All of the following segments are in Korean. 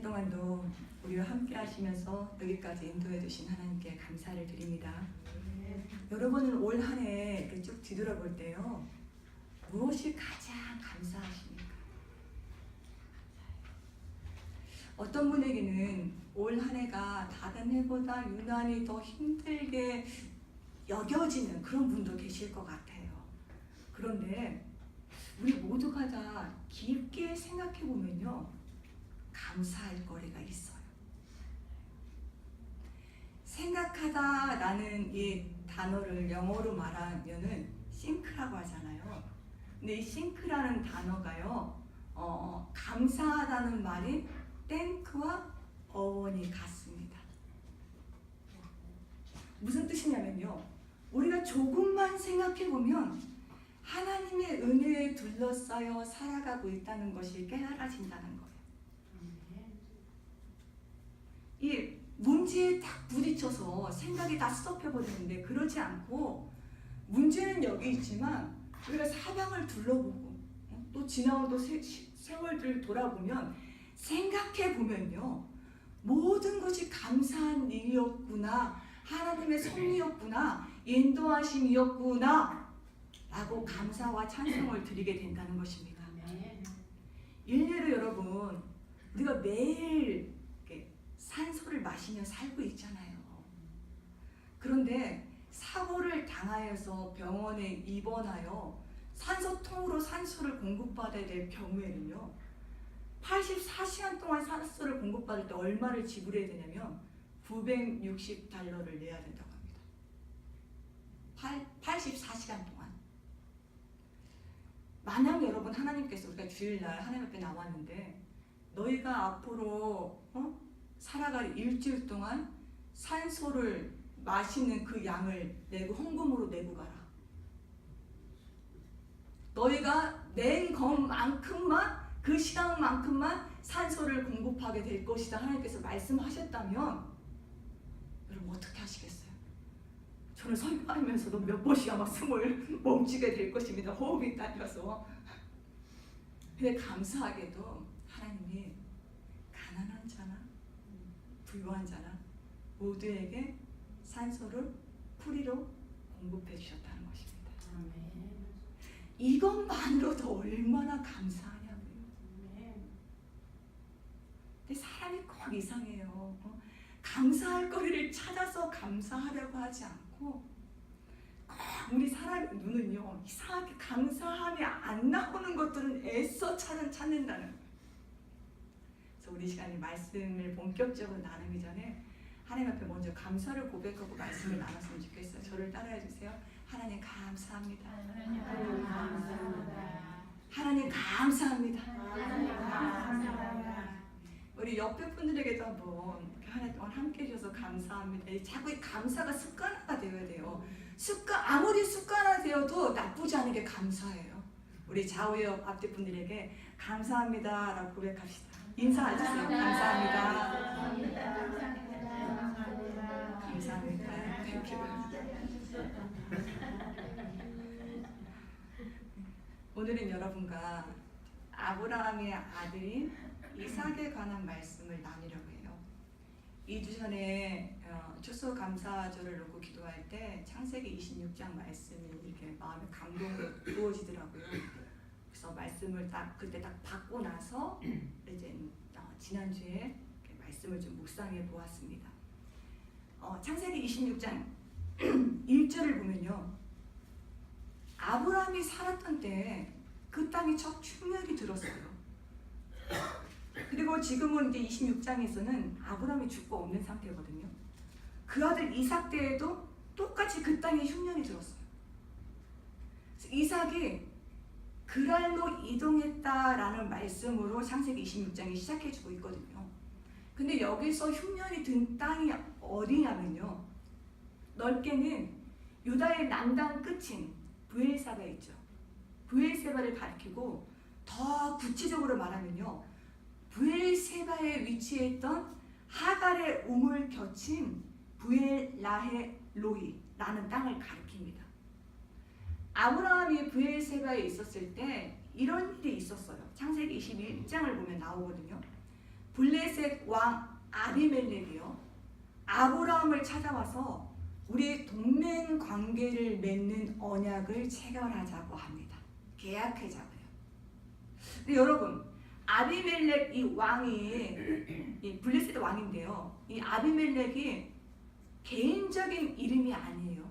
동안도 우리와 함께 하시면서 여기까지 인도해 주신 하나님께 감사를 드립니다. 여러분은 올 한 해 이렇게 쭉 뒤돌아볼 때요, 무엇이 가장 감사하십니까? 어떤 분에게는 올 한 해가 다른 해보다 유난히 더 힘들게 여겨지는 그런 분도 계실 것 같아요. 그런데 우리 모두가 다 깊게 생각해 보면요, 감사할 거리가 있어요. 생각하다라는 이 단어를 영어로 말하면은 싱크라고 하잖아요. 근데 이 싱크라는 단어가요, 감사하다는 말인 땡크와 어원이 같습니다. 무슨 뜻이냐면요, 우리가 조금만 생각해 보면 하나님의 은혜에 둘러싸여 살아가고 있다는 것이 깨달아진다는 거예요. 이 문제에 딱 부딪혀서 생각이 다 스톱해버리는데, 그러지 않고 문제는 여기 있지만 우리가 사방을 둘러보고 또 지나온 또 세월들을 돌아보면 생각해보면요, 모든 것이 감사한 일이었구나, 하나님의 섭리였구나, 인도하심이었구나 라고 감사와 찬송을 드리게 된다는 것입니다. 일례로 여러분, 우리가 매일 산소를 마시며 살고 있잖아요. 그런데 사고를 당하여서 병원에 입원하여 산소통으로 산소를 공급받아야 될 경우에는요, 84시간 동안 산소를 공급받을 때 얼마를 지불해야 되냐면 $960를 내야 된다고 합니다. 84시간 동안. 만약 여러분, 하나님께서, 우리가 주일날 하나님 앞에 나왔는데 너희가 앞으로 살아갈 일주일 동안 산소를 마시는 그 양을 내고 헌금으로 내고 가라. 너희가 낸 것만큼만, 그 시간만큼만 산소를 공급하게 될 것이다, 하나님께서 말씀하셨다면 여러분 어떻게 하시겠어요? 저는 설교하면서도 몇 번씩 아마 숨을 멈추게 될 것입니다. 호흡이 딸려서. 근데 감사하게도 하나님이 가난한 자나 부유한 자나 모두에게 산소를 프리로 공급해 주셨다는 것입니다. 이것만으로도 얼마나 감사하냐고요. 근데 사람이 꼭 이상해요. 감사할 거리를 찾아서 감사하려고 하지 않고, 우리 사람의 눈은요, 이상하게 감사함이 안 나오는 것들은 애써 찾는다는 거예요. 그래서 우리 시간에 말씀을 본격적으로 나누기 전에 하나님 앞에 먼저 감사를 고백하고 말씀을 나눴으면 좋겠어요. 저를 따라해 주세요. 하나님 감사합니다. 하나님 감사합니다. 하나님 감사합니다. 하나님 감사합니다. 우리 옆에 분들에게도 한번 한 해 동안 함께 해주셔서 감사합니다. 자꾸 이 감사가 습관화가 되어야 돼요. 아무리 습관화되어도 나쁘지 않은 게 감사해요. 우리 좌우옆 앞뒤 분들에게 감사합니다 라고 고백합시다. 인사해주세요. 감사합니다. 감사합니다. 오늘은 여러분과 아브라함의 아들인 이삭에 관한 말씀을 나누려고 해요. 2주 전에 추수감사절을 놓고 기도할 때 창세기 26장 말씀이 이렇게 마음에 감동으로 부어지더라고요. 그래서 말씀을 그때 딱 받고 나서 이제 지난주에 말씀을 좀 묵상해 보았습니다. 창세기 26장 1절을 보면요, 아브라함이 살았던 때 그 땅이 첫 흉년이 들었어요. 그리고 지금은 이제 26장에서는 아브라함이 죽고 없는 상태거든요. 그 아들 이삭 때에도 똑같이 그 땅에 흉년이 들었어요. 그래서 이삭이 그랄로 이동했다라는 말씀으로 창세기 26장이 시작해주고 있거든요. 근데 여기서 흉년이 든 땅이 어디냐면요, 넓게는 유다의 남단 끝인 브엘사가 있죠. 브엘세바를 가리키고, 더 구체적으로 말하면요, 브엘세바에 위치했던 하갈의 우물 겹친 브엘라헬로이라는 땅을 가리킵니다. 아브라함이 브엘세바에 있었을 때 이런 일이 있었어요. 창세기 21장을 보면 나오거든요. 블레셋 왕 아비멜렉이요, 아브라함을 찾아와서 우리 동맹 관계를 맺는 언약을 체결하자고 합니다. 계약하자고요. 근데 여러분, 아비멜렉 이 왕이 이 블레셋 왕인데요. 이 아비멜렉이 개인적인 이름이 아니에요.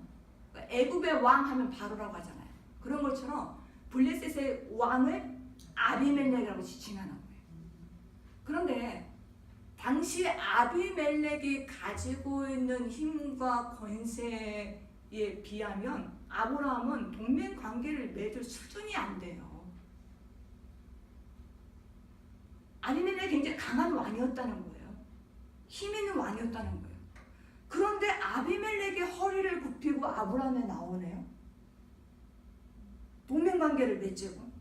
그러니까 애굽의 왕 하면 바로라고 하잖아요. 그런 것처럼 블레셋의 왕을 아비멜렉이라고 지칭하는 거예요. 그런데 당시 아비멜렉이 가지고 있는 힘과 권세에 비하면 아브라함은 동맹 관계를 맺을 수준이 안 돼요. 아비멜렉이 굉장히 강한 왕이었다는 거예요. 힘 있는 왕이었다는 거예요. 그런데 아비멜렉의 허리를 굽히고 아브라함에 나오네요. 동맹 관계를 맺자고.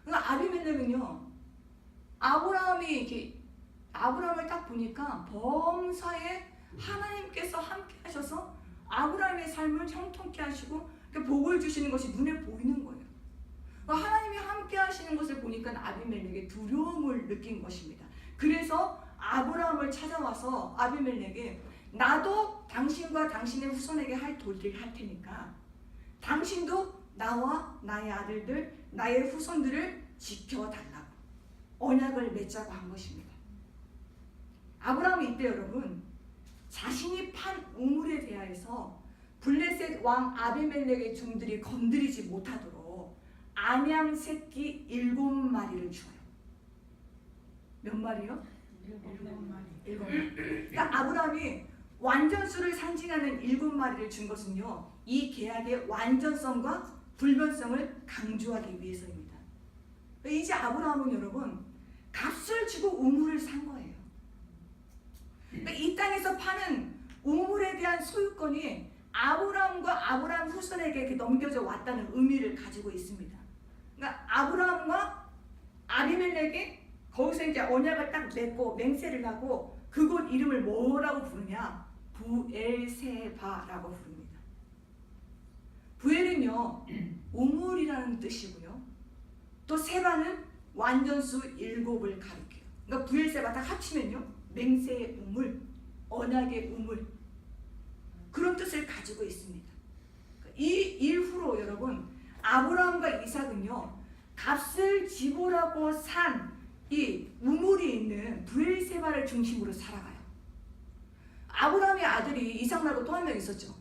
그러니까 아비멜렉은요, 아브라함을 딱 보니까 범사에 하나님께서 함께 하셔서 아브라함의 삶을 형통케 하시고 복을 주시는 것이 눈에 보이는 거예요. 그러니까 하나님이 함께 하시는 것을 보니까 아비멜렉이 두려움을 느낀 것입니다. 그래서 아브라함을 찾아와서 아비멜렉이 나도 당신과 당신의 후손에게 할 도리를 할 테니까 당신도 나와 나의 아들들, 나의 후손들을 지켜달라고 언약을 맺자고 한 것입니다. 아브라함이 이때 여러분, 자신이 판 우물에 대하여서 블레셋 왕 아비멜렉의 종들이 건드리지 못하도록 암양 새끼 7마리를 주어요. 몇 마리요? 7마리. 그러니까 아브라함이 완전수를 상징하는 7마리를 준 것은요, 이 계약의 완전성과 불변성을 강조하기 위해서입니다. 이제 아브라함은 여러분, 값을 주고 우물을 산 거예요. 그러니까 이 땅에서 파는 우물에 대한 소유권이 아브라함과 아브라함 후손에게 넘겨져 왔다는 의미를 가지고 있습니다. 그러니까 아브라함과 아비멜렉이 거기서 이제 언약을 딱 맺고 맹세를 하고 그곳 이름을 뭐라고 부르냐? 부엘세바라고 부릅니다. 부엘은요, 우물이라는 뜻이고요. 또 세바는 완전수 7을 가리켜요. 그러니까 부엘세바 딱 합치면요, 맹세의 우물, 언약의 우물, 그런 뜻을 가지고 있습니다. 이 이후로 여러분, 아브라함과 이삭은요, 값을 지불하고 산 이 우물이 있는 부엘세바를 중심으로 살아가요. 아브라함의 아들이 이삭 말고 또 한 명 있었죠.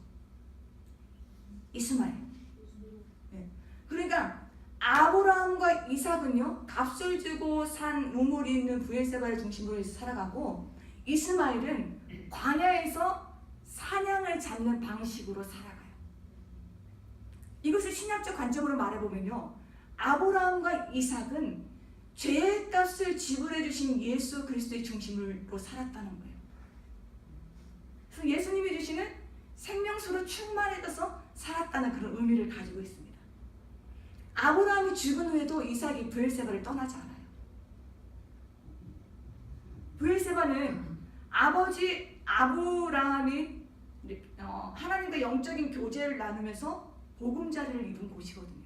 이스마엘. 네. 그러니까 아브라함과 이삭은요, 값을 주고 산 우물이 있는 부엘세바를 중심으로 살아가고, 이스마엘은 광야에서 사냥을 잡는 방식으로 살아가요. 이것을 신약적 관점으로 말해보면요, 아브라함과 이삭은 죄의 값을 지불해 주신 예수 그리스도의 중심으로 살았다는 거예요. 그래서 예수님이 주시는 생명수로 충만해져서 살았다는 그런 의미를 가지고 있습니다. 아브라함이 죽은 후에도 이삭이 부엘세바를 떠나지 않아요. 부엘세바는 아버지 아브라함이 하나님과 영적인 교제를 나누면서 보금자리를 이룬 곳이거든요.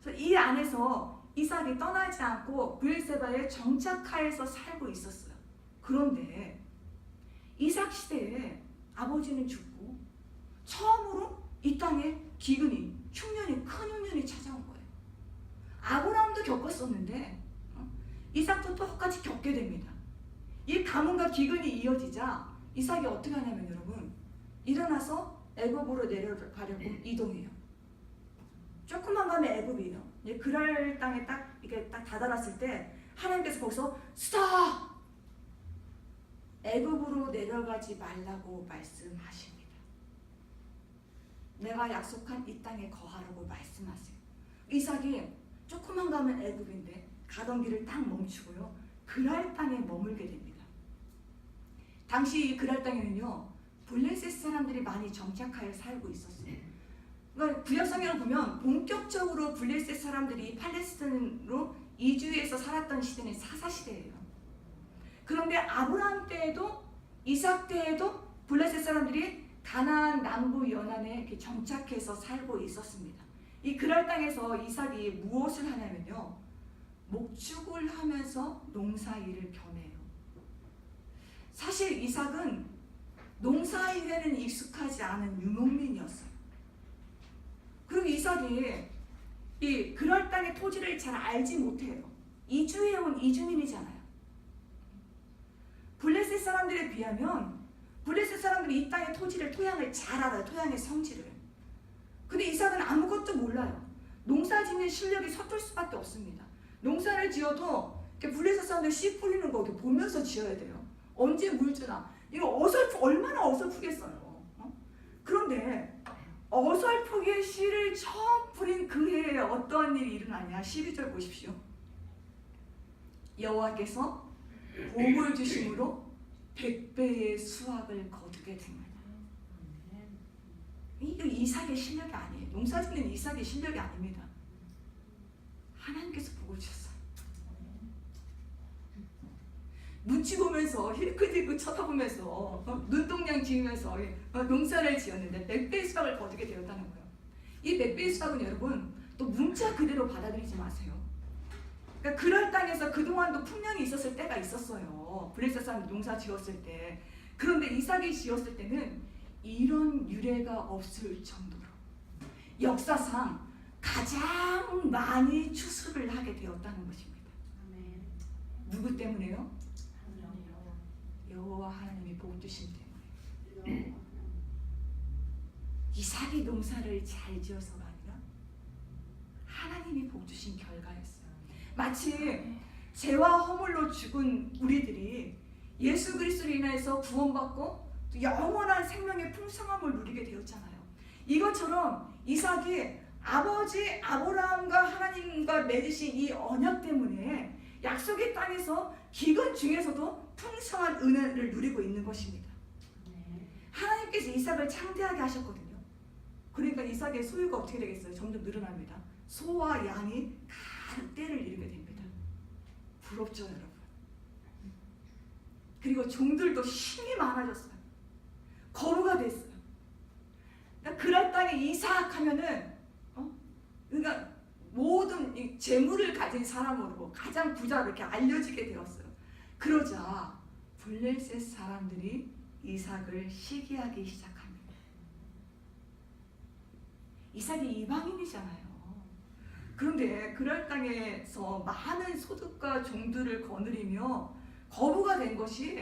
그래서 이 안에서 이삭이 떠나지 않고 부엘세바의 정착하에서 살고 있었어요. 그런데 이삭 시대에 아버지는 죽고 처음으로 이 땅에 기근이, 흉년이, 큰 흉년이 찾아온 거예요. 아브라함도 겪었었는데 이삭도 똑같이 겪게 됩니다. 이 가뭄과 기근이 이어지자 이삭이 어떻게 하냐면 여러분, 일어나서 애굽으로 내려가려고 이동해요. 조금만 가면 애굽이에요. 그랄 땅에 이게 딱 다다랐을 때 하나님께서 거기서 스톱! 애굽으로 내려가지 말라고 말씀하십니다. 내가 약속한 이 땅에 거하라고 말씀하세요. 이삭이 조금만 가면 애굽인데 가던 길을 딱 멈추고요, 그랄 땅에 머물게 됩니다. 당시 이 그랄 땅에는요, 블레셋 사람들이 많이 정착하여 살고 있었어요. 그러니까 구약 성경을 보면 본격적으로 블레셋 사람들이 팔레스타인으로 이주해서 살았던 시대는 사사시대예요. 그런데 아브라함 때에도 이삭 때에도 블레셋 사람들이 가나안 남부 연안에 이렇게 정착해서 살고 있었습니다. 이 그랄 땅에서 이삭이 무엇을 하냐면요, 목축을 하면서 농사일을 겸해요. 사실 이삭은 농사일에는 익숙하지 않은 유목민이었어요. 그리고 이삭이 이 그럴 땅의 토지를 잘 알지 못해요. 이주해온 이주민이잖아요. 블레셋 사람들에 비하면 블레셋 사람들이 이 땅의 토지를, 토양을 잘 알아요. 토양의 성질을. 근데 이삭은 아무것도 몰라요. 농사 짓는 실력이 서툴 수밖에 없습니다. 농사를 지어도 블레셋 사람들 씨 뿌리는 거 보면서 지어야 돼요. 언제 물 주나. 이거 얼마나 어설프겠어요. 그런데 어설프게 씨를 처음 뿌린 그 해에 어떠한 일이 일어나냐. 12절 보십시오. 여호와께서 복을 주심으로 100배의 수확을 거두게 됩니다. 이거 이삭의 실력이 아니에요. 농사짓는 이삭의 실력이 아닙니다. 하나님께서 복을 주셨어요. 눈치 보면서 힐끗힐끗 쳐다보면서 눈동양 지으면서 농사를 지었는데 100배의 수확을 거두게 되었다는 거예요. 이 100배의 수확은 여러분 또 문자 그대로 받아들이지 마세요. 그러니까 그럴 땅에서 그동안도 풍년이 있었을 때가 있었어요. 블레셋 사람 농사 지었을 때. 그런데 이삭이 지었을 때는 이런 유례가 없을 정도로 역사상 가장 많이 추수를 하게 되었다는 것입니다. 누구 때문에요? 여호와 하나님이 복 주신 때문에. 이삭이 농사를 잘 지어서가 아니라 하나님이 복 주신 결과였어요. 마치 죄와 허물로 죽은 우리들이 예수 그리스도로 인해서 구원받고 또 영원한 생명의 풍성함을 누리게 되었잖아요. 이것처럼 이삭이 아버지 아브라함과 하나님과 맺으신 이 언약 때문에 약속의 땅에서 기근 중에서도 풍성한 은혜를 누리고 있는 것입니다. 하나님께서 이삭을 창대하게 하셨거든요. 그러니까 이삭의 소유가 어떻게 되겠어요? 점점 늘어납니다. 소와 양이 가득 때를 이루게 됩니다. 부럽죠, 여러분? 그리고 종들도 힘이 많아졌어요. 거부가 됐어요. 그러니까 그럴 땅에 이삭 하면은 그러니까 모든 이 재물을 가진 사람으로 가장 부자로 이렇게 알려지게 되었어요. 그러자 블레셋 사람들이 이삭을 시기하기 시작합니다. 이삭이 이방인이잖아요. 그런데 그럴 땅에서 많은 소득과 종들을 거느리며 거부가 된 것이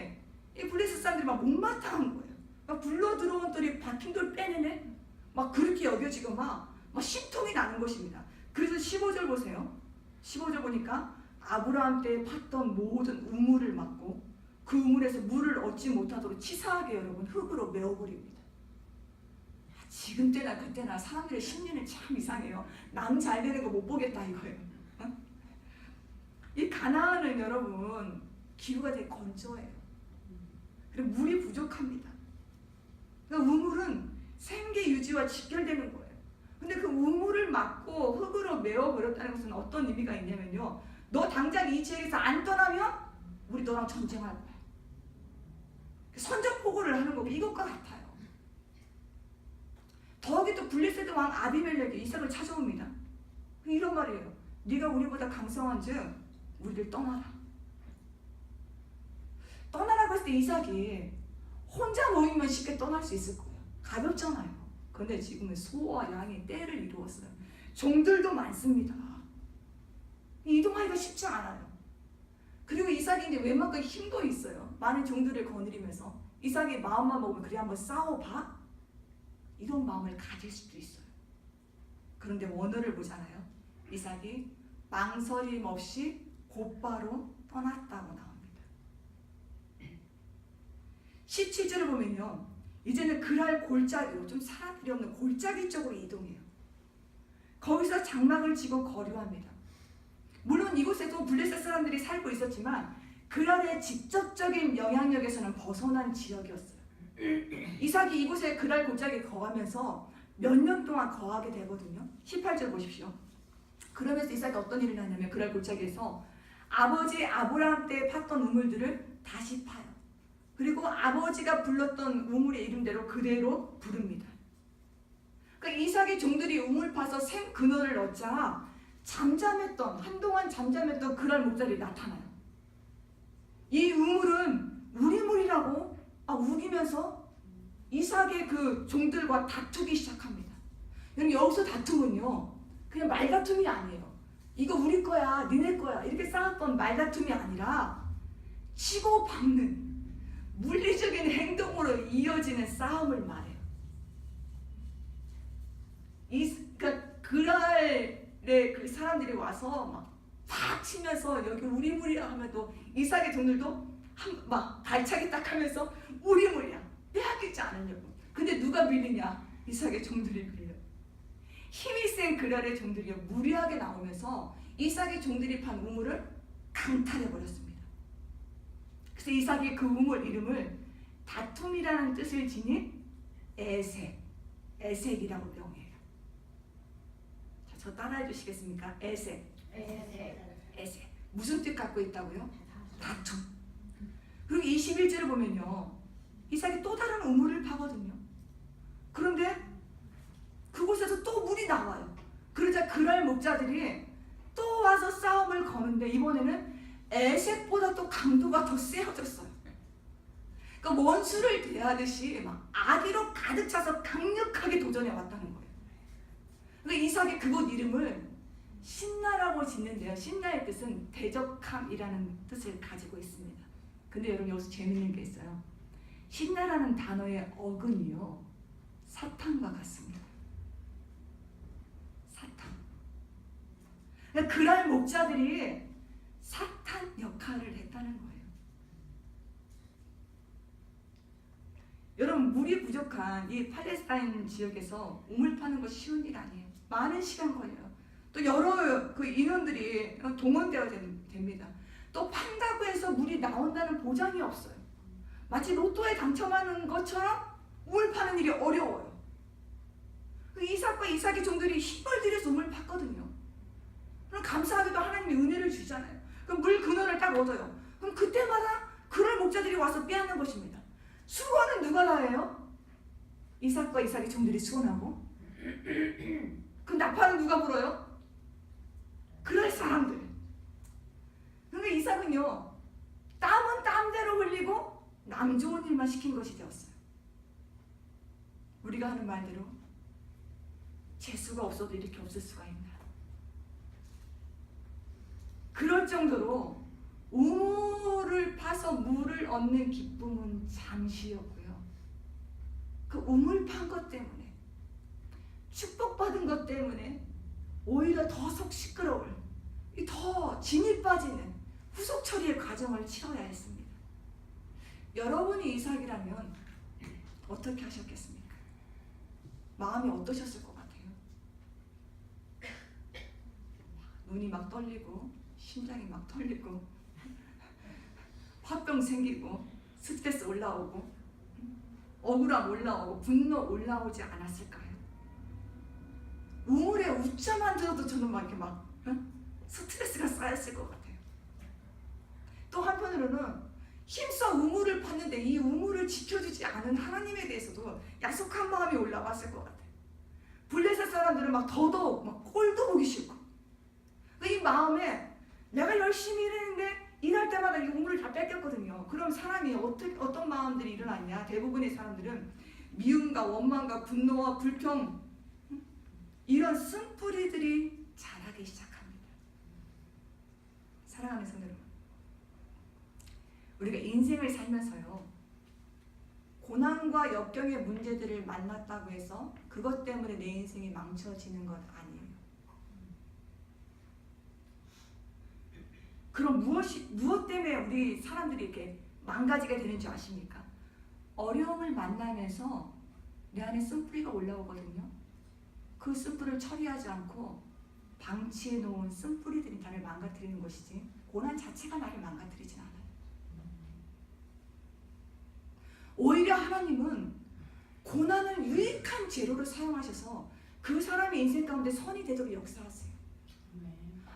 이 블레셋 사람들이 막 못마땅한 거예요. 막 굴러 들어온 돌이 박힌 돌 빼내네? 막 그렇게 여겨지고 막 심통이 나는 것입니다. 그래서 15절 보세요. 15절 보니까 아브라함 때 팠던 모든 우물을 막고 그 우물에서 물을 얻지 못하도록 치사하게 여러분 흙으로 메워버립니다. 지금 때나 그때나 사람들의 심리는 참 이상해요. 남 잘 되는 거 못 보겠다 이거예요. 이 가나안은 여러분 기후가 되게 건조해요. 그리고 물이 부족합니다. 그러니까 우물은 생계 유지와 직결되는 거예요. 근데 그 우물을 막고 흙으로 메워버렸다는 것은 어떤 의미가 있냐면요. 너 당장 이 지역에서 안 떠나면 우리 너랑 전쟁할 거야. 선전포고를 하는 거고 이것과 같아요. 더욱이 또 블레셋 왕 아비멜렉이 이삭을 찾아옵니다. 이런 말이에요. 네가 우리보다 강성한즉 우리를 떠나라. 떠나라고 했을 때 이삭이 혼자 모이면 쉽게 떠날 수 있을 거예요. 가볍잖아요. 그런데 지금은 소와 양이 떼를 이루었어요. 종들도 많습니다. 이동하기가 쉽지 않아요. 그리고 이삭이 이제 웬만큼 힘도 있어요. 많은 종들을 거느리면서 이삭이 마음만 먹으면 그래 한번 싸워봐? 이런 마음을 가질 수도 있어요. 그런데 원어를 보잖아요. 이삭이 망설임 없이 곧바로 떠났다고 나옵니다. 17절을 보면요. 이제는 그랄 골짜기로 좀 사람들이 없는 골짜기 쪽으로 이동해요. 거기서 장막을 지고 거류합니다. 물론 이곳에도 블레셋 사람들이 살고 있었지만 그랄의 직접적인 영향력에서는 벗어난 지역이었어요. 이삭이 이곳에 그랄 골짜기에 거하면서 몇 년 동안 거하게 되거든요. 18절 보십시오. 그러면서 이삭이 어떤 일을 하냐면 그랄 골짜기에서 아버지 아브라함 때 팠던 우물들을 다시 파요. 그리고 아버지가 불렀던 우물의 이름대로 그대로 부릅니다. 그러니까 이삭의 종들이 우물 파서 생 근원을 얻자 한동안 잠잠했던 그랄 목자들이 나타나요. 이 우물은 우리 물이라고 우기면서 이삭의 그 종들과 다투기 시작합니다. 여러분, 여기서 다툼은요 그냥 말다툼이 아니에요. 이거 우리 거야, 니네 거야 이렇게 싸웠던 말다툼이 아니라 치고받는 물리적인 행동으로 이어지는 싸움을 말해요. 그러니까 그랄의 그 사람들이 와서 막 팍 치면서 여기 우리 물이야 하면 또 이삭의 종들도 막 발차기 딱 하면서 우리 물이야 빼앗기지 않으려고. 근데 누가 밀리냐? 이삭의 종들이 밀려요. 힘이 센 그랄의 종들이 무리하게 나오면서 이삭의 종들이 판 우물을 강탈해버렸습니다. 그래서 이삭이 그 우물 이름을 다툼이라는 뜻을 지닌 에색이라고 명해요. 자, 저 따라해 주시겠습니까? 에색. 무슨 뜻 갖고 있다고요? 다툼. 그리고 21절을 보면요, 이삭이 또 다른 우물을 파거든요. 그런데 그곳에서 또 물이 나와요. 그러자 그랄 목자들이 또 와서 싸움을 거는데 이번에는 에색보다 또 강도가 더 세어졌어요. 그러니까 원수를 대하듯이 막 악의로 가득 차서 강력하게 도전해 왔다는 거예요. 그러니까 이삭이 그곳 이름을 신나라고 짓는데요. 신나의 뜻은 대적함이라는 뜻을 가지고 있습니다. 근데 여러분, 여기서 재밌는 게 있어요. 신나라는 단어의 어근이요, 사탄과 같습니다. 사탄. 그러니까 그랄 목자들이 사탄 역할을 했다는 거예요. 여러분, 물이 부족한 이 팔레스타인 지역에서 우물 파는 거 쉬운 일 아니에요. 많은 시간 걸려요. 또 여러 그 인원들이 동원되어야 됩니다. 또 판다고 해서 물이 나온다는 보장이 없어요. 마치 로또에 당첨하는 것처럼 우물 파는 일이 어려워요. 이삭과 이삭의 종들이 힘을 들여서 우물 팠거든요. 그럼 감사하게도 하나님이 은혜를 주잖아요. 그럼 물 근원을 딱 얻어요. 그럼 그때마다 그럴 목자들이 와서 빼앗는 것입니다. 수고는 누가 다 해요? 이삭과 이삭의 종들이 수고하고, 그 나팔은 누가 불어요? 그럴 사람들. 그러니까 이삭은요, 땀은 땀대로 흘리고 남 좋은 일만 시킨 것이 되었어요. 우리가 하는 말대로 재수가 없어도 이렇게 없을 수가 있나. 그럴 정도로 우물을 파서 물을 얻는 기쁨은 잠시였고요. 그 우물 판 것 때문에, 축복받은 것 때문에 오히려 더 속 시끄러울, 더 진이 빠지는 후속 처리의 과정을 치러야 했습니다. 여러분이 이삭이라면 어떻게 하셨겠습니까? 마음이 어떠셨을 것 같아요? 눈이 막 떨리고 심장이 막 떨리고 화병 생기고 스트레스 올라오고 억울함 올라오고 분노 올라오지 않았을까요? 우물에 웃자만 들어도 저는 막 이렇게 스트레스가 쌓였을 것 같아요. 또 한편으로는 힘써 우물을 팠는데 이 우물을 지켜주지 않은 하나님에 대해서도 야속한 마음이 올라왔을 것 같아요. 블레셋 사람들은 막 더더욱 막 꼴도 보기 싫고, 이 마음에 내가 열심히 일했는데 일할 때마다 이 우물을 다 뺏겼거든요. 그럼 사람이 어떤 마음들이 일어났냐? 대부분의 사람들은 미움과 원망과 분노와 불평, 이런 쓴뿌리들이 자라기 시작합니다. 사랑하는 성도 여러분, 우리가 인생을 살면서요, 고난과 역경의 문제들을 만났다고 해서 그것 때문에 내 인생이 망쳐지는 것 아니에요. 그럼 무엇 때문에 우리 사람들이 이렇게 망가지게 되는지 아십니까? 어려움을 만나면서 내 안에 쓴뿌리가 올라오거든요. 그 쓴뿌리를 처리하지 않고 방치해 놓은 쓴뿌리들이 나를 망가뜨리는 것이지, 고난 자체가 나를 망가뜨리진 않아요. 오히려 하나님은 고난을 유익한 재료로 사용하셔서 그 사람의 인생 가운데 선이 되도록 역사하세요.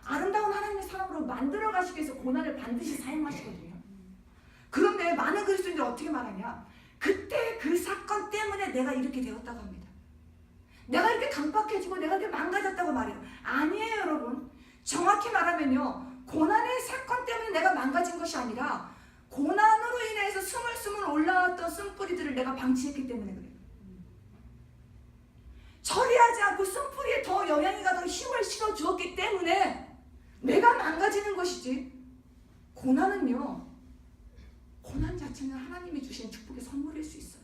아름다운 하나님의 사람으로 만들어 가시기 위해서 고난을 반드시 사용하시거든요. 그런데 많은 그리스도인들이 어떻게 말하냐? 그때 그 사건 때문에 내가 이렇게 되었다고 합니다. 내가 이렇게 강박해지고 내가 이렇게 망가졌다고 말해요. 아니에요, 여러분. 정확히 말하면요, 고난의 사건 때문에 내가 망가진 것이 아니라 고난으로 인해서 스물스물 올라왔던 쓴뿌리들을 내가 방치했기 때문에 그래요. 처리하지 않고 쓴뿌리에 더 영향이 가도록 힘을 실어 주었기 때문에 내가 망가지는 것이지. 고난은요, 고난 자체는 하나님이 주신 축복의 선물일 수 있어요.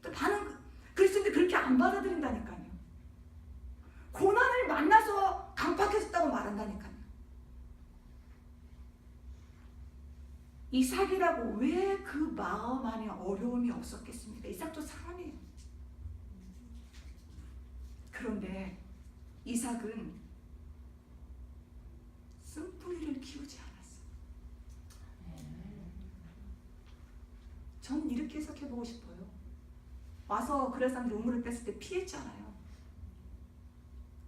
또 그리스도인들 그렇게 안 받아들인다니까요. 고난을 만나서 강팍해졌다고 말한다니까요. 이삭이라고 왜 그 마음 안에 어려움이 없었겠습니까? 이삭도 사람이에요. 그런데 이삭은 쓴뿌리를 키우지 않았어요. 저는 이렇게 해석해보고 싶어요. 와서 그레사람들이 우물을 뺐을 때 피했잖아요.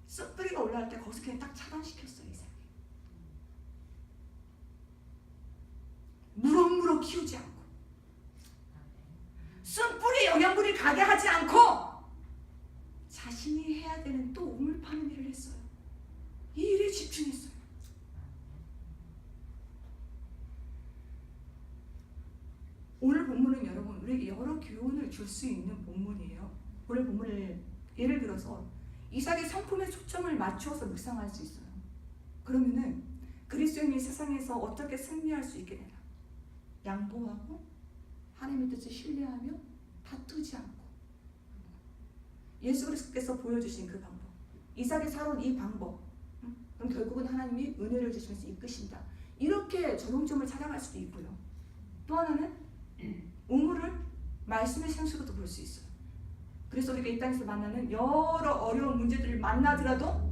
쓴뿌리가 올라올 때 거기서 그냥 딱 차단시켰어요. 이삭이 무럭무럭 키우지 않고 쓴뿌리 영양분이 가게 하지 않고 자신이 해야 되는 또 우물 파는 일을 했어요. 이 일에 집중했어요. 오늘 본문은 여러분 우리에게 여러 교훈을 줄 수 있는 본문이에요. 오늘 본문을 예를 들어서 이삭의 성품에 초점을 맞추어서 묵상할 수 있어요. 그러면은 그리스도인이 세상에서 어떻게 승리할 수 있게 되나? 양보하고 하나님의 뜻을 신뢰하며 다투지 않고, 예수 그리스도께서 보여주신 그 방법, 이삭이 살아온 이 방법, 그럼 결국은 하나님이 은혜를 주시면서 이끄신다. 이렇게 적용점을 찾아갈 수도 있고요. 또 하나는 우물을 말씀의 생수로도 볼 수 있어요. 그래서 우리가 이 땅에서 만나는 여러 어려운 문제들을 만나더라도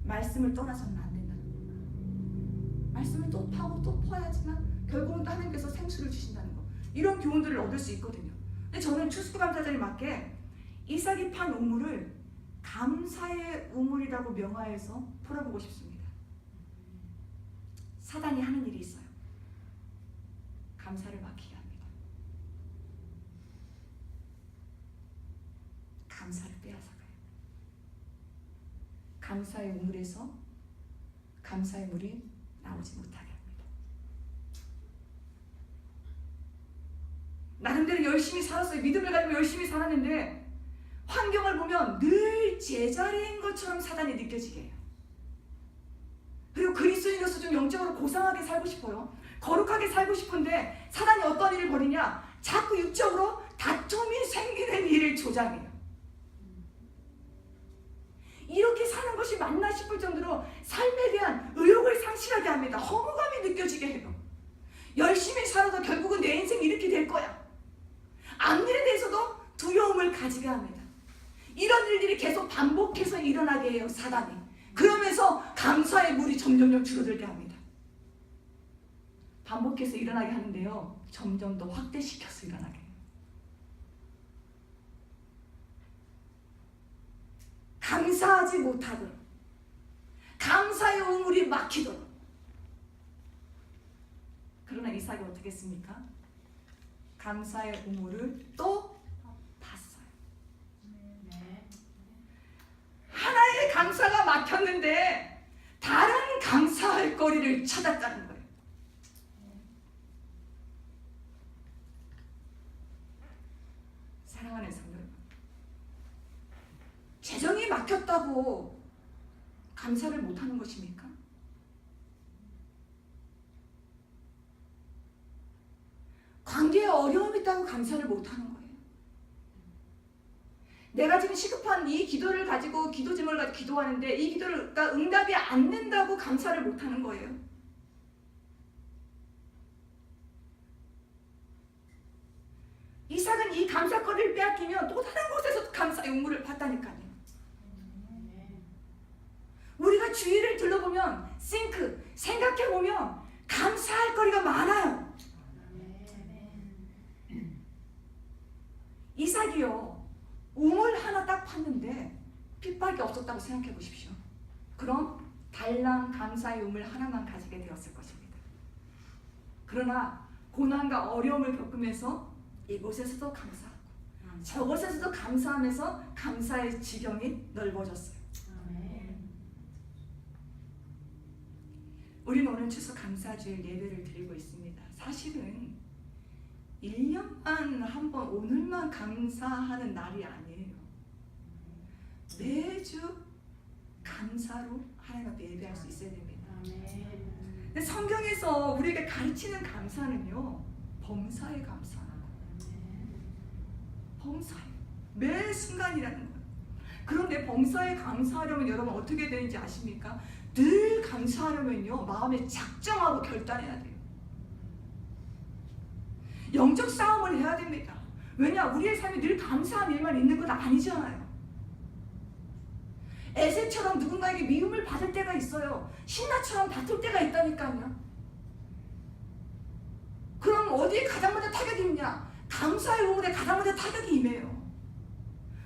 말씀을 떠나서는 안 된다는 거예요. 말씀을 또 파고 또 퍼야지만 결국은 또 하나님께서 생수를 주신다는 거. 이런 교훈들을 얻을 수 있거든요. 근데 저는 추수감사절에 맞게 이삭이 판 우물을 감사의 우물이라고 명하여서 풀어보고 싶습니다. 사단이 하는 일이 있어요. 감사를 막히게 합니다. 감사를 빼앗아가요. 감사의 우물에서 감사의 물이 나오지 못하게 합니다. 나름대로 열심히 살았어요. 믿음을 가지고 열심히 살았는데 환경을 보면 늘 제자리인 것처럼 사단이 느껴지게 해요. 그리고 그리스도인으로서 좀 영적으로 고상하게 살고 싶어요. 거룩하게 살고 싶은데 사단이 어떤 일을 벌이냐? 자꾸 육적으로 다툼이 생기는 일을 조장해요. 이렇게 사는 것이 맞나 싶을 정도로 삶에 대한 의욕을 상실하게 합니다. 허무감이 느껴지게 해요. 열심히 살아도 결국은 내 인생 이렇게 될 거야. 앞일에 대해서도 두려움을 가지게 합니다. 이런 일들이 계속 반복해서 일어나게 해요, 사단이. 그러면서 감사의 물이 점점 줄어들게 합니다. 반복해서 일어나게 하는데요, 점점 더 확대시켜서 일어나게 해요. 감사하지 못하도록, 감사의 우물이 막히도록. 그러나 이삭이 어떻게 했습니까? 감사의 우물을 또 봤어요. 하나의 감사가 막혔는데 다른 감사할 거리를 찾았다는 거예요. 사랑하는 성도 여러분, 재정이 막혔다고 감사를 못하는 것입니까? 관계에 어려움이 있다고 감사를 못하는 거예요. 내가 지금 시급한 이 기도를 가지고 기도 제목을 가지고 기도하는데 이 기도가 응답이 안 된다고 감사를 못하는 거예요. 이삭은 이 감사거리를 빼앗기면 또 다른 곳에서 감사의 우물을 봤다니까요. 우리가 주위를 둘러보면 생각해보면 감사할 거리가 많아요. 이삭이요, 우물 하나 딱 팠는데 핍박이 없었다고 생각해 보십시오. 그럼 달랑 감사의 우물 하나만 가지게 되었을 것입니다. 그러나 고난과 어려움을 겪으면서 이곳에서도 감사하고 저곳에서도 감사하면서 감사의 지경이 넓어졌어요. 오늘 추수 감사주일 예배를 드리고 있습니다. 사실은 1년만 한 번 오늘만 감사하는 날이 아니에요. 매주 감사로 하나님 앞에 예배할 수 있어야 됩니다. 근데 성경에서 우리에게 가르치는 감사는요, 범사에 감사하는 거예요. 범사에, 매 순간이라는 거예요. 그런데 범사에 감사하려면 여러분 어떻게 되는지 아십니까? 늘 감사하려면요, 마음에 작정하고 결단해야 돼요. 영적 싸움을 해야 됩니다. 왜냐? 우리의 삶이 늘 감사한 일만 있는 건 아니잖아요. 에세처럼 누군가에게 미움을 받을 때가 있어요. 신라처럼 다툴 때가 있다니까요. 그럼 어디에 가장 먼저 타격이 있냐? 감사의 우물에 가장 먼저 타격이 임해요.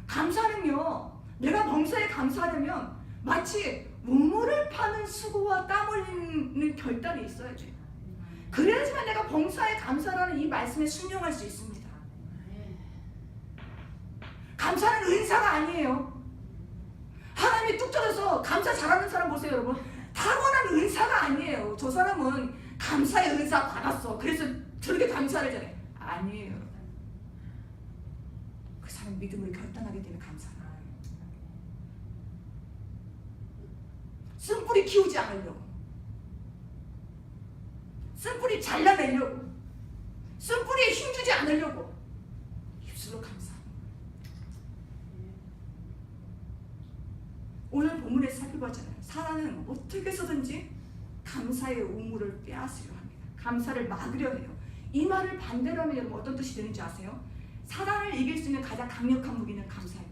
감사는요, 내가 범사에 감사하려면 마치 우물을 파는 수고와 땀 흘리는 결단이 있어야 돼요. 그래야지만 내가 범사에 감사라는 이 말씀에 순종할 수 있습니다. 감사는 은사가 아니에요. 하나님이 뚝 떨어서 감사 잘하는 사람 보세요, 여러분. 타고난 은사가 아니에요. 저 사람은 감사의 은사 받았어, 그래서 저렇게 감사를 잘해. 아니에요. 그 사람 믿음으로 결단하게 되면 감사는 아니에요. 쓴뿌리 키우지 않으려고, 쓴뿌리 잘라내려고, 쓴뿌리에 힘주지 않으려고 입술로 감사하는 거예요. 오늘 본문에서 살펴봤잖아요. 사라는 어떻게 해서든지 감사의 우물을 빼앗으려 합니다. 감사를 막으려 해요. 이 말을 반대로 하면 여러분 어떤 뜻이 되는지 아세요? 사단을 이길 수 있는 가장 강력한 무기는 감사입니다.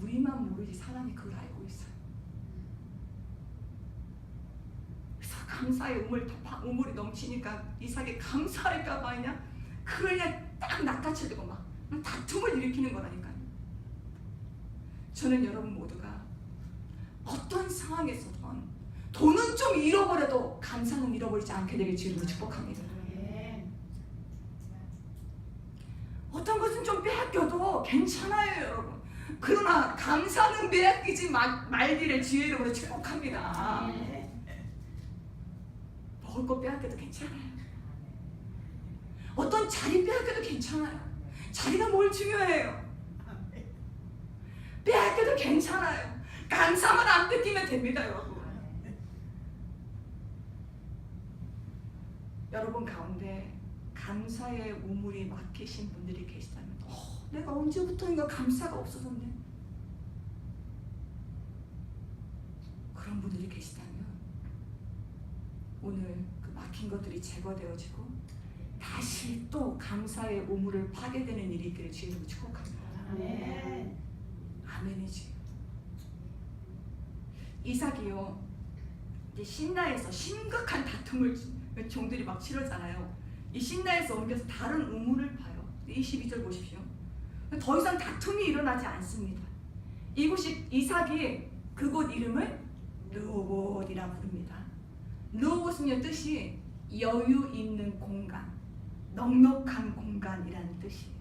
우리만 모르지 사단이 그걸 알고 있어요. 그래서 감사의 우물이 넘치니까 이삭이 감사할까 봐 그냥 딱 낚아채고 막 다툼을 일으키는 거라니까요. 저는 여러분 모두가 어떤 상황에서든 돈은 좀 잃어버려도 감사는 잃어버리지 않게 되길 주님으로 축복합니다. 어떤 것은 좀 빼앗겨도 괜찮아요, 여러분. 그러나 감사는 빼앗기지 말기를 주의 이름으로 축복합니다. 먹을 거 빼앗겨도 괜찮아요. 어떤 자리 빼앗겨도 괜찮아요. 자리가 뭘 중요해요? 빼앗겨도 괜찮아요. 감사만 안 뺏기면 됩니다, 여러분. 여러분 가운데 감사의 우물이 막히신 분들이 계시다면, 내가 언제부터인가 감사가 없어졌네, 그런 분들이 계시다면 오늘 그 막힌 것들이 제거되어지고 다시 또 감사의 우물을 파게 되는 일이 있기를 주님으로 축복합니다. 아멘. 아멘이지. 이삭이요, 이제 신라에서 심각한 다툼을 종들이 막 치르잖아요. 이 신라에서 옮겨서 다른 우물을 파요. 22절 보십시오. 더 이상 다툼이 일어나지 않습니다. 이곳이 이삭이 그곳 이름을 르호봇이라 부릅니다. 르호봇은요, 뜻이 여유 있는 공간, 넉넉한 공간이라는 뜻이에요.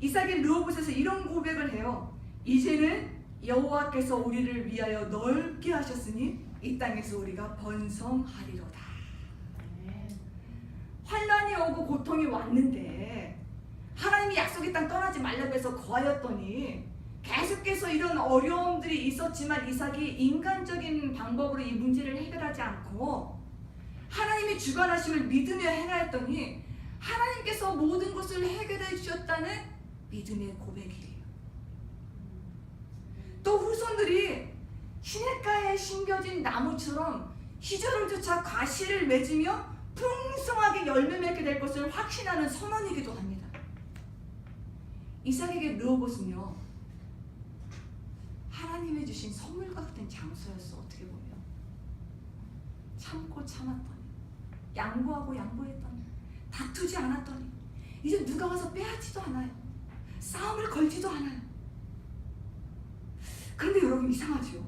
이삭이 르호봇에서 이런 고백을 해요. 이제는 여호와께서 우리를 위하여 넓게 하셨으니 이 땅에서 우리가 번성하리로다. 환난이 오고 고통이 왔는데 하나님이 약속의 땅 떠나지 말라고 해서 거하였더니 계속해서 이런 어려움들이 있었지만 이삭이 인간적인 방법으로 이 문제를 해결하지 않고 하나님이 주관하심을 믿으며 행하였더니 하나님께서 모든 것을 해결해 주셨다는 믿음의 고백이에요. 또 후손들이 시냇가에 심겨진 나무처럼 시절을 쫓아 과실을 맺으며 풍성하게 열매 맺게 될 것을 확신하는 선언이기도 합니다. 이삭에게 르호봇은요, 하나님이 주신 선물과 같은 장소였어. 어떻게 보면 참고 참았더니, 양보하고 양보했더니, 다투지 않았더니 이제 누가 와서 빼앗지도 않아요. 싸움을 걸지도 않아요. 그런데 여러분 이상하죠?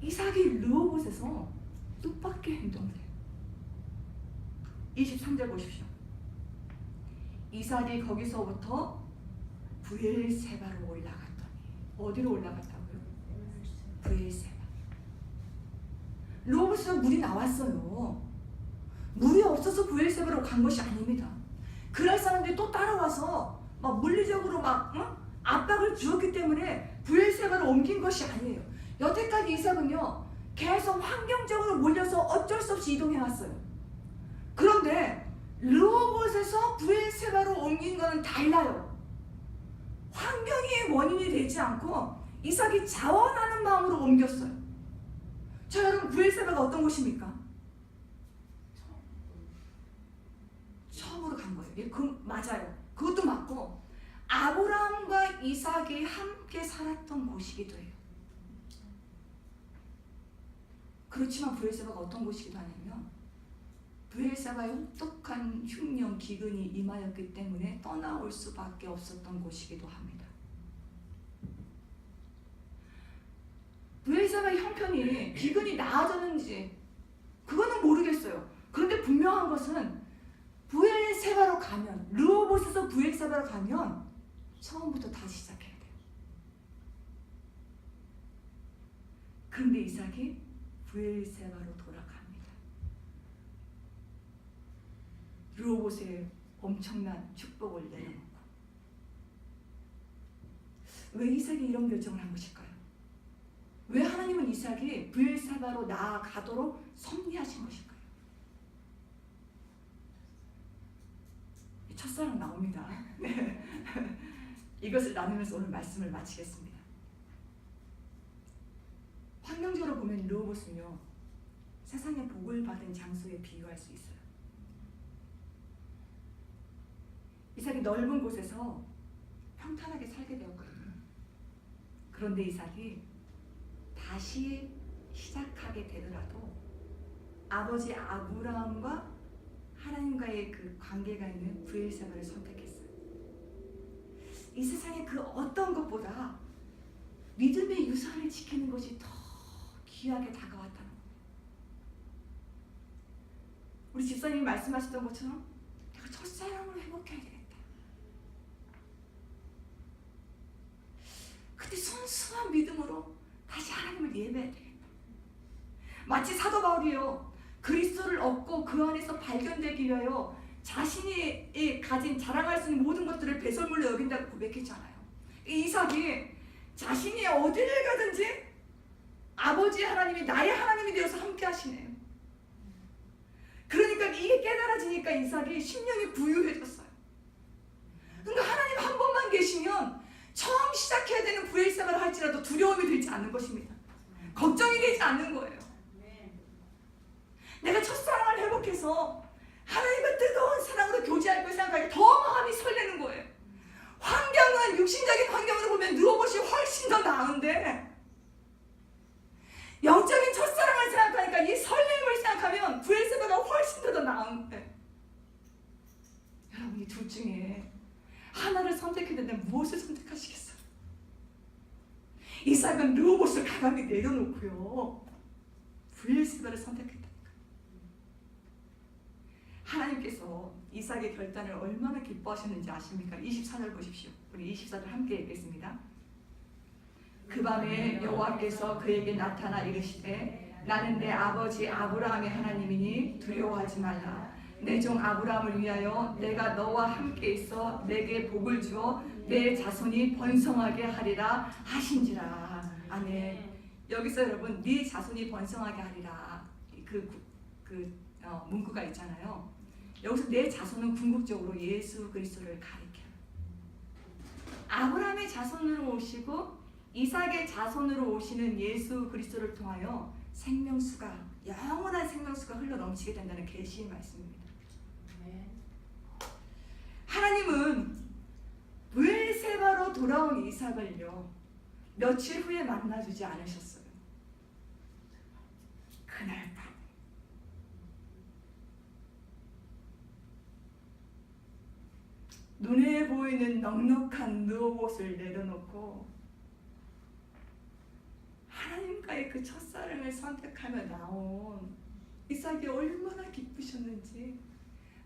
이삭이 르호봇에서 뜻밖의 행동을 해요. 23절 보십시오. 이삭이 거기서부터 브엘세바로 올라갔더니, 어디로 올라갔다고요? 브엘세바. 르호보스가 물이 나왔어요. 물이 없어서 브엘세바로 간 것이 아닙니다. 그날 사람들이 또 따라와서 막 물리적으로 막 압박을 주었기 때문에 브엘세바로 옮긴 것이 아니에요. 여태까지 이삭은요 계속 환경적으로 몰려서 어쩔 수 없이 이동해 왔어요. 그런데 르호봇에서 브엘세바로 옮긴 거는 달라요. 환경이 원인이 되지 않고 이삭이 자원하는 마음으로 옮겼어요. 자, 여러분, 브엘세바가 어떤 곳입니까? 처음으로 간 거예요. 예, 맞아요. 그것도 맞고 아브라함과 이삭이 함께 살았던 곳이기도 해요. 그렇지만 브엘세바가 어떤 곳이기도 하냐면 브엘세바의 혹독한 흉년 기근이 임하였기 때문에 떠나올 수밖에 없었던 곳이기도 합니다. 브엘세바의 형편이 기근이 나아졌는지 그거는 모르겠어요. 그런데 분명한 것은 브엘세바로 가면, 르호봇에서 브엘세바로 가면 처음부터 다시 시작해야 돼요. 그런데 이삭이 브엘세바로 돌아갑니다. 르호봇에 엄청난 축복을 내려놓고. 왜 이삭이 이런 결정을 한 것일까요? 왜 하나님은 이삭이 브엘세바로 나아가도록 섭리하신 것일까요? 첫사랑 나옵니다. 네. 이것을 나누면서 오늘 말씀을 마치겠습니다. 환경적으로 보면 르호봇은요 세상의 복을 받은 장소에 비유할 수 있어요. 이삭이 넓은 곳에서 평탄하게 살게 되었거든요. 그런데 이삭이 다시 시작하게 되더라도 아버지 아브라함과 하나님과의 그 관계가 있는 브엘세바를 선택했어요. 이 세상의 그 어떤 것보다 믿음의 유산을 지키는 것이 더 귀하게 다가왔다는 거예요. 우리 집사님이 말씀하셨던 것처럼 내가 첫사랑으로 회복해야 되겠다. 그때 순수한 믿음으로 다시 하나님을 예배해야 되겠다. 마치 사도 바울이요 그리스도를 얻고 그 안에서 발견되기 위하여 자신이 가진 자랑할 수 있는 모든 것들을 배설물로 여긴다고 고백했잖아요. 이삭이 자신이 어디를 가든지 아버지 하나님이 나의 하나님이 되어서 함께 하시네요. 그러니까 이게 깨달아지니까 이삭이 심령이 부유해졌어요. 그러니까 하나님 한 번만 계시면 처음 시작해야 되는 브엘세바를 할지라도 두려움이 들지 않는 것입니다. 걱정이 되지 않는 거예요. 내가 첫사랑을 회복해서 하나님과 뜨거운 사랑으로 교제할 걸 생각하니 더 마음이 설레는 거예요. 환경은 육신적인 환경으로 보면 르호봇이 훨씬 더 나은데 영적인 첫사랑을 생각하니까 이 설렘을 생각하면 브엘세바가 훨씬 더 나은데 여러분 이 둘 중에 하나를 선택해야 된다면 무엇을 선택하시겠어요? 이삭은 르호봇을 가감히 내려놓고요 브엘세바를 선택했다. 하나님께서 이삭의 결단을 얼마나 기뻐하셨는지 아십니까? 24절 보십시오. 우리 24절 함께 읽겠습니다. 그 밤에 여호와께서 그에게 나타나 이르시되 나는 내 아버지 아브라함의 하나님이니 두려워하지 말라. 내 종 아브라함을 위하여 내가 너와 함께 있어 내게 복을 주어 내 자손이 번성하게 하리라 하신지라. 아멘. 여기서 여러분 네 자손이 번성하게 하리라 문구가 있잖아요. 여기서 내 자손은 궁극적으로 예수 그리스도를 가리켜요. 아브라함의 자손으로 오시고 이삭의 자손으로 오시는 예수 그리스도를 통하여 생명수가 영원한 생명수가 흘러 넘치게 된다는 계시의 말씀입니다. 하나님은 브엘세바로 돌아온 이삭을요 며칠 후에 만나주지 않으셨어요. 그날 밤 눈에 보이는 넉넉한 르호봇을 내려놓고 하나님과의 그 첫사랑을 선택하며 나온 이삭이 얼마나 기쁘셨는지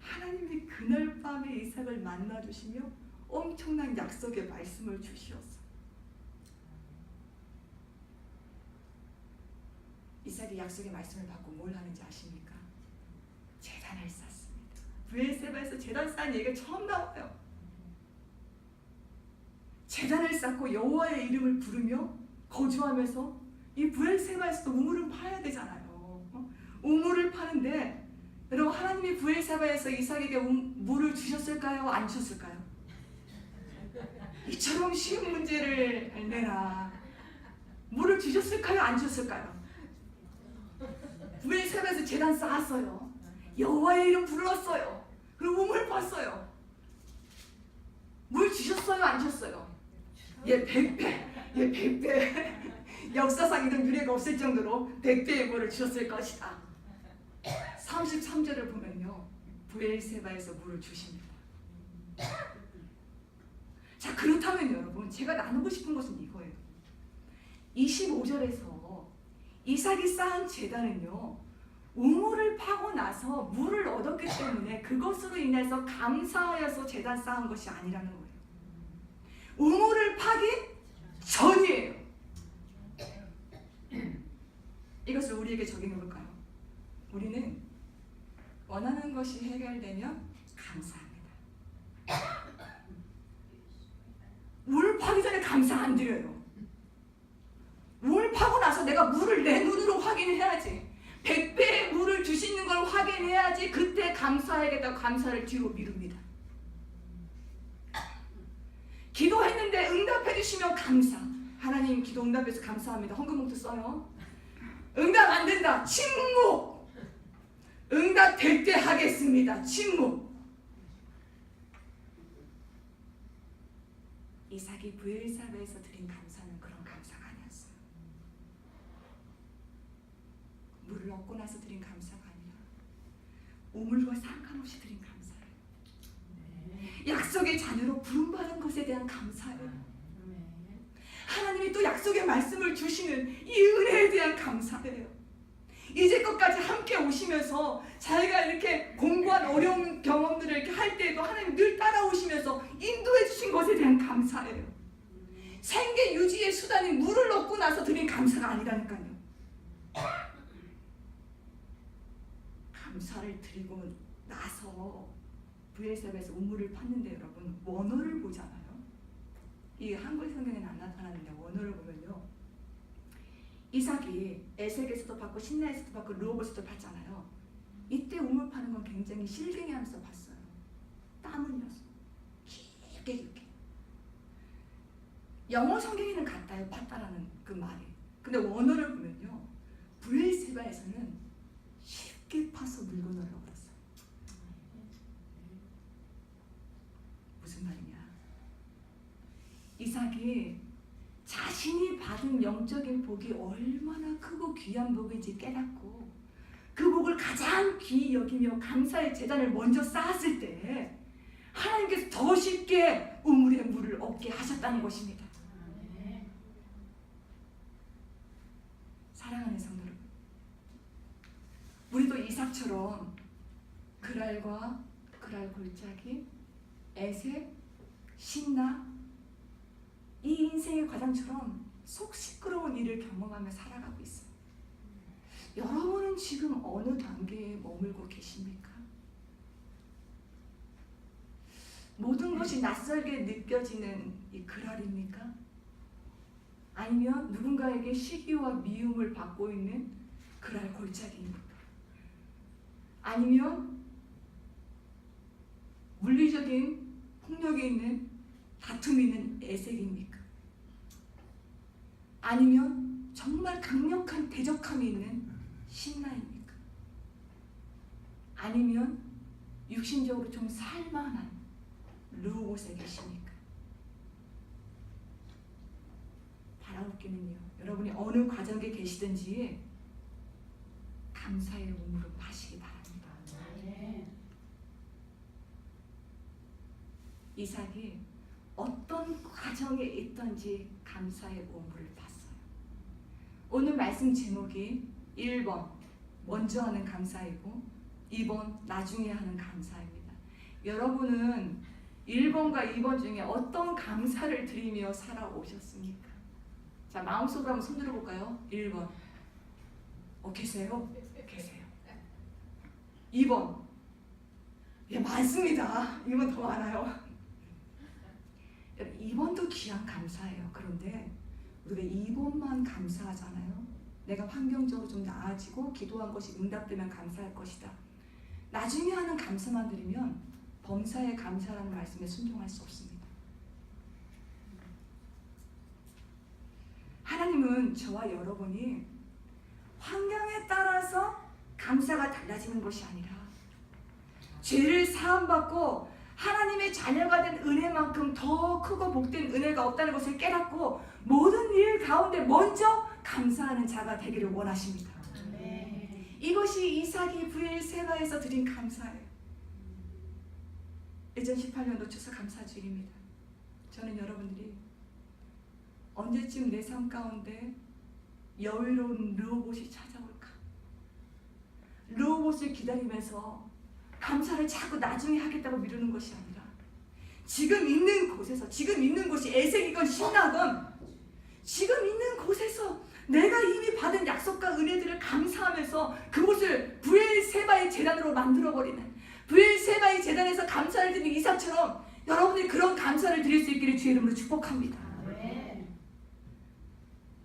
하나님이 그날 밤에 이삭을 만나주시며 엄청난 약속의 말씀을 주시었어요. 이삭이 약속의 말씀을 받고 뭘 하는지 아십니까? 제단을 쌓습니다. 브엘세바에서 제단 쌓은 얘기가 처음 나와요. 제단을 쌓고 여호와의 이름을 부르며 거주하면서 이 브엘세바에서도 우물을 파야 되잖아요. 우물을 파는데 여러분, 하나님이 브엘세바에서 이삭에게 물을 주셨을까요? 안 주셨을까요? 이처럼 쉬운 문제를 내라. 물을 주셨을까요? 안 주셨을까요? 브엘세바에서 제단 쌓았어요. 여호와의 이름 불렀어요. 그리고 우물 팠어요. 물 주셨어요? 안 주셨어요? 예, 100배. 예, 100배. 역사상 이런 유례가 없을 정도로 100배의 물을 주셨을 것이다. 33절을 보면요, 브엘세바에서 물을 주십니다. 자, 그렇다면 여러분, 제가 나누고 싶은 것은 이거예요. 25절에서 이삭이 쌓은 제단은요, 우물을 파고 나서 물을 얻었기 때문에 그것으로 인해서 감사하여서 제단 쌓은 것이 아니라는 거예요. 우물을 파기 전이에요. 이것을 우리에게 적용해 볼까요? 우리는 원하는 것이 해결되면 감사합니다. 물 파기 전에 감사 안 드려요. 물 파고 나서 내가 물을 내 눈으로 확인해야지. 100배의 물을 주시는 걸 확인해야지 그때 감사해야겠다고 감사를 뒤로 미룹니다. 기도했는데 응답해 주시면 감사. 하나님 기도 응답해서 감사합니다. 헌금봉투 써요. 응답 안 된다. 침묵. 응답 될 때 하겠습니다. 침묵. 이삭이 브엘세바에서 드린 감사는 그런 감사가 아니었어요. 물을 얻고 나서 드린 감사가 아니라 우물과 상관없이 드린 감사예요. 약속의 자녀로 부름받은 것에 대한 감사예요. 하나님이 또 약속의 말씀을 주시는 이 은혜에 대한 감사예요. 이제껏까지 함께 오시면서 자기가 이렇게 공부한 어려운 경험들을 이렇게 할 때에도 하나님 늘 따라오시면서 인도해 주신 것에 대한 감사예요. 생계 유지의 수단이 물을 얻고 나서 드린 감사가 아니라니까요. 감사를 드리고 나서 브엘세바에서 우물을 팠는데 여러분, 원어를 보잖아요. 이 한글 성경에는 안 나타나는데 원어를 보면요, 이삭이 에색에서도 받고 신라에서도 받고 르호봇에서도 받잖아요. 이때 우물 파는 건 굉장히 실갱이하면서 봤어요. 땀 흘려서 깊게. 영어 성경에는 같아요, 팠다라는 그 말이. 근데 원어를 보면요, 브엘세바에서는 쉽게 파서 물고 넣어버렸어요. 무슨 말이냐? 이삭이 자신이 받은 영적인 복이 얼마나 크고 귀한 복인지 깨닫고 그 복을 가장 귀히 여기며 감사의 제단을 먼저 쌓았을 때 하나님께서 더 쉽게 우물의 물을 얻게 하셨다는 것입니다. 사랑하는 성도 여러분, 우리도 이삭처럼 그랄과 그랄 골짜기, 에색, 신나 이 인생의 과정처럼 속 시끄러운 일을 경험하며 살아가고 있어요. 여러분은 지금 어느 단계에 머물고 계십니까? 모든 것이 낯설게 느껴지는 이 그랄입니까? 아니면 누군가에게 시기와 미움을 받고 있는 그랄 골짜기입니까? 아니면 물리적인 폭력이 있는 다툼이 있는 에색입니까? 아니면 정말 강력한 대적함이 있는 신라입니까? 아니면 육신적으로 좀 살만한 르호봇에 계십니까? 바라옵기는요, 여러분이 어느 과정에 계시든지 감사의 우물을 파시기 바랍니다. 이삭이 어떤 과정에 있든지 감사의 우물을 팠어요. 오늘 말씀 제목이 1번 먼저 하는 감사이고 2번 나중에 하는 감사입니다. 여러분은 1번과 2번 중에 어떤 감사를 드리며 살아오셨습니까? 자, 마음속으로 한번 손들어 볼까요? 1번 계세요? 계세요. 2번. 예, 많습니다. 2번 더 많아요. 2번도 귀한 감사예요. 그런데 우리가 2번만 감사하잖아요. 내가 환경적으로 좀 나아지고 기도한 것이 응답되면 감사할 것이다. 나중에 하는 감사만 드리면 범사에 감사라는 말씀에 순종할 수 없습니다. 하나님은 저와 여러분이 환경에 따라서 감사가 달라지는 것이 아니라 죄를 사함받고 하나님의 자녀가 된 은혜만큼 더 크고 복된 은혜가 없다는 것을 깨닫고 모든 일 가운데 먼저 감사하는 자가 되기를 원하십니다. 이것이 이삭이 브엘세바에서 드린 감사예요. 2018년도 추석 감사주일입니다. 저는 여러분들이 언제쯤 내 삶 가운데 여유로운 르호봇이 찾아올까? 르호봇을 기다리면서 감사를 자꾸 나중에 하겠다고 미루는 것이 아니라 지금 있는 곳에서, 지금 있는 곳이 애색이건 신나건 지금 있는 곳에서 내가 이미 받은 약속과 은혜들을 감사하면서 그곳을 브엘세바의 재단으로 만들어버리는, 브엘세바의 재단에서 감사를 드리는 이삭처럼 여러분들이 그런 감사를 드릴 수 있기를 주의 이름으로 축복합니다.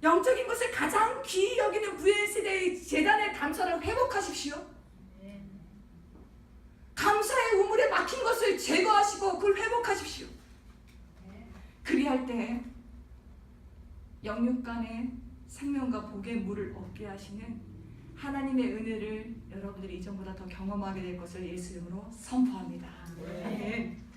영적인 것을 가장 귀히 여기는 브엘세바의 재단의 감사를 회복하십시오. 감사의 우물에 막힌 것을 제거하시고 그걸 회복하십시오. 그리할 때 영육 간의 생명과 복의 물을 얻게 하시는 하나님의 은혜를 여러분들이 이전보다 더 경험하게 될 것을 예수 이름으로 선포합니다. 아멘.